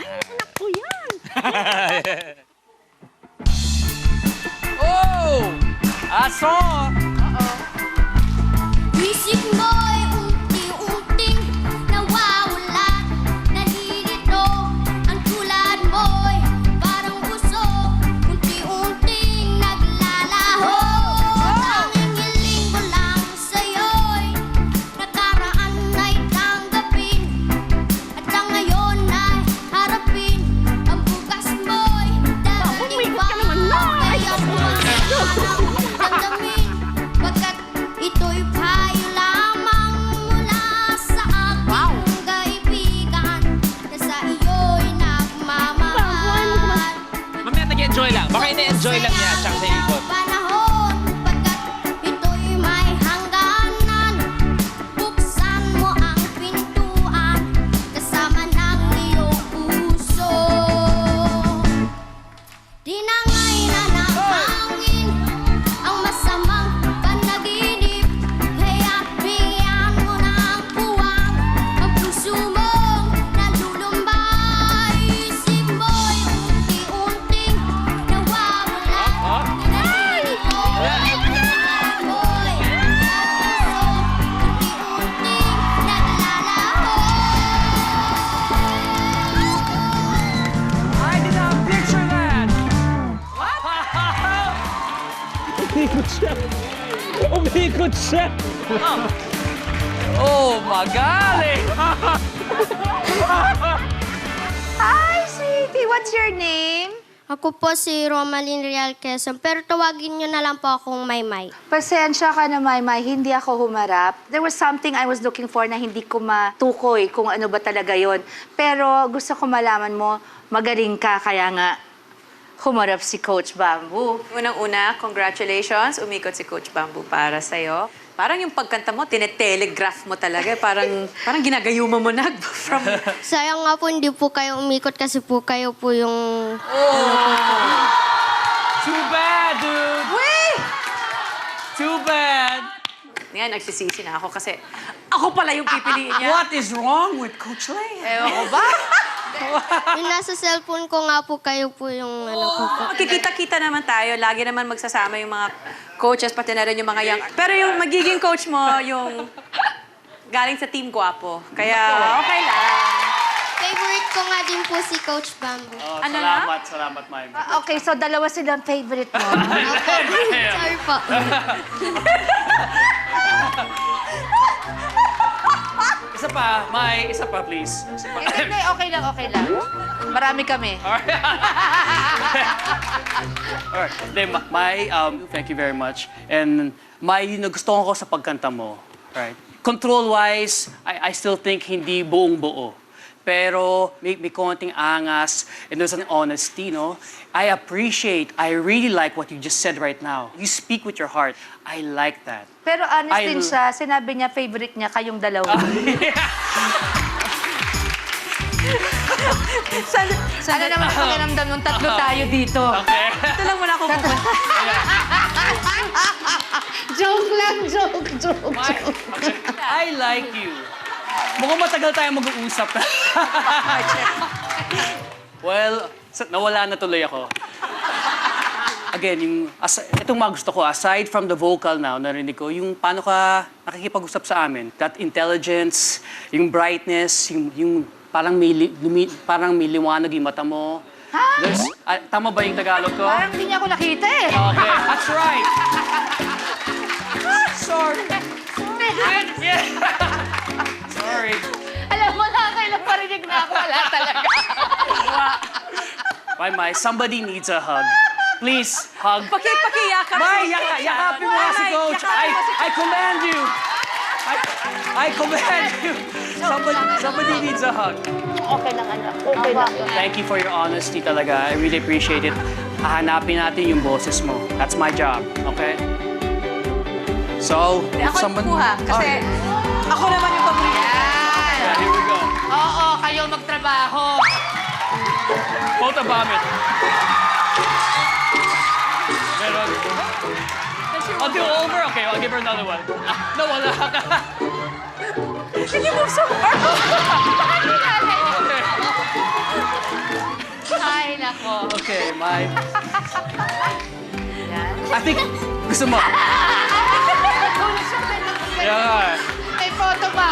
Anak ko yan. Oh! Aso! Isip mo'y unti-unting nawawala. Nalilito ang tulad mo'y parang usok. Unti-unting naglalaho. Tanging hiling ko lang sa'yo'y nakaraan ay tanggapin. At sa ngayon ay harapin. Ang bukas mo'y darating pa. Kaya kumahanap damdamin. Pagkat ito'y payo lamang mula sa aking kaibigan na sa iyo'y nagmamahal. Mamaya nag-enjoy lang. Baka ina-enjoy lang niya, tsaka sa ikot. Panahon, pagkat ito'y may hangganan. Buksan mo ang pintuan kasama ng iyong puso. Tinangay na ng hangin ang masamang panaginip. Kaya't bigyan mo ng puwang ang puso mong nalulumbay. Isip mo'y unti-unting nawawala. Nalilito ang tulad mo'y unti-unting naglalaho. I did not picture that! Umikot siya. Umikot siya. Oh, magaling! Hi, sweetie. What's your name? Ako po si Romalyn Real Quezon, pero tawagin niyo na lang po akong Maymay. Pasensya ka na, Maymay. Hindi ako humarap. There was something I was looking for na hindi ko matukoy kung ano ba talaga yon. Pero gusto ko malaman mo, magaling ka, kaya nga humarap si Coach Bamboo. Unang-una, congratulations. Umikot si Coach Bamboo para sa'yo. Parang yung pagkanta mo, tinetelegraph mo talaga. Parang ginagayuma mo na from... Sayang nga po hindi po kayo umikot kasi po kayo po yung... Too bad, dude! Wait! Too bad! Ngayon, nagsisisi na ako kasi ako pala yung pipiliin niya. What is wrong with Coach Lay? Ewan ko ba? Yung nasa cellphone ko nga po kayo po yung ano ko po. Magkikita-kita naman tayo. Lagi naman magsasama yung mga coaches, pati na rin yung mga young... Pero yung magiging coach mo, yung galing sa Team Guapo. Kaya okay lang. Favorite ko nga din po si Coach Bamboo. Oh, Ano salamat, Mime. Okay, so dalawa silang favorite mo. Sorry po. Isa pa, Mai, isa pa, please. Isa pa. Hindi, okay lang, okay lang. Marami kami. Alright. Then, Mai, thank you very much. And Mai, yung nagustuhan ko sa pagkanta mo, right? Control-wise, I still think hindi buong-buo. Pero may konting angas and there's an honesty, no? I really like what you just said right now. You speak with your heart. I like that. Pero honest I- din siya, sinabi niya favorite niya kayong dalawa. Ano naman ang pakiramdam nung tatlo tayo dito? Okay. Ito lang muna ako pupunta. Joke lang, joke. Mai, okay. I like you. Mukhang matagal tayo mag-uusap. Well, nawala na tuloy ako. Again, itong mga gusto ko, aside from the vocal now, narinig ko, yung paano ka nakikipag-usap sa amin. That intelligence, yung brightness, yung parang parang may liwanag yung mata mo. Ha? Tama ba yung Tagalog ko? Parang hindi niya ako nakita eh. Okay, that's right. Sorry. Sorry. Alam mo, nakakailang parinig na ako. Wala talaga. Mai, somebody needs a hug. Please, hug. Pakiyakap. Mai, yakapin mo nga si Coach. I command you. I command you. Somebody needs a hug. Okay lang, anak. Okay lang. Thank you for your honesty talaga. I really appreciate it. Hahanapin natin yung boses mo. That's my job, okay? So, Ako kuha kasi ako naman yung paborito. Yeah, here we go. Oo, kayo magtrabaho. Both of vomit. Meron. I'll do over? Okay, I'll give her another one. No, wala ka. Can you move so far? Okay. Mai. I think, gusto mo. Kaya nga eh. May photo pa.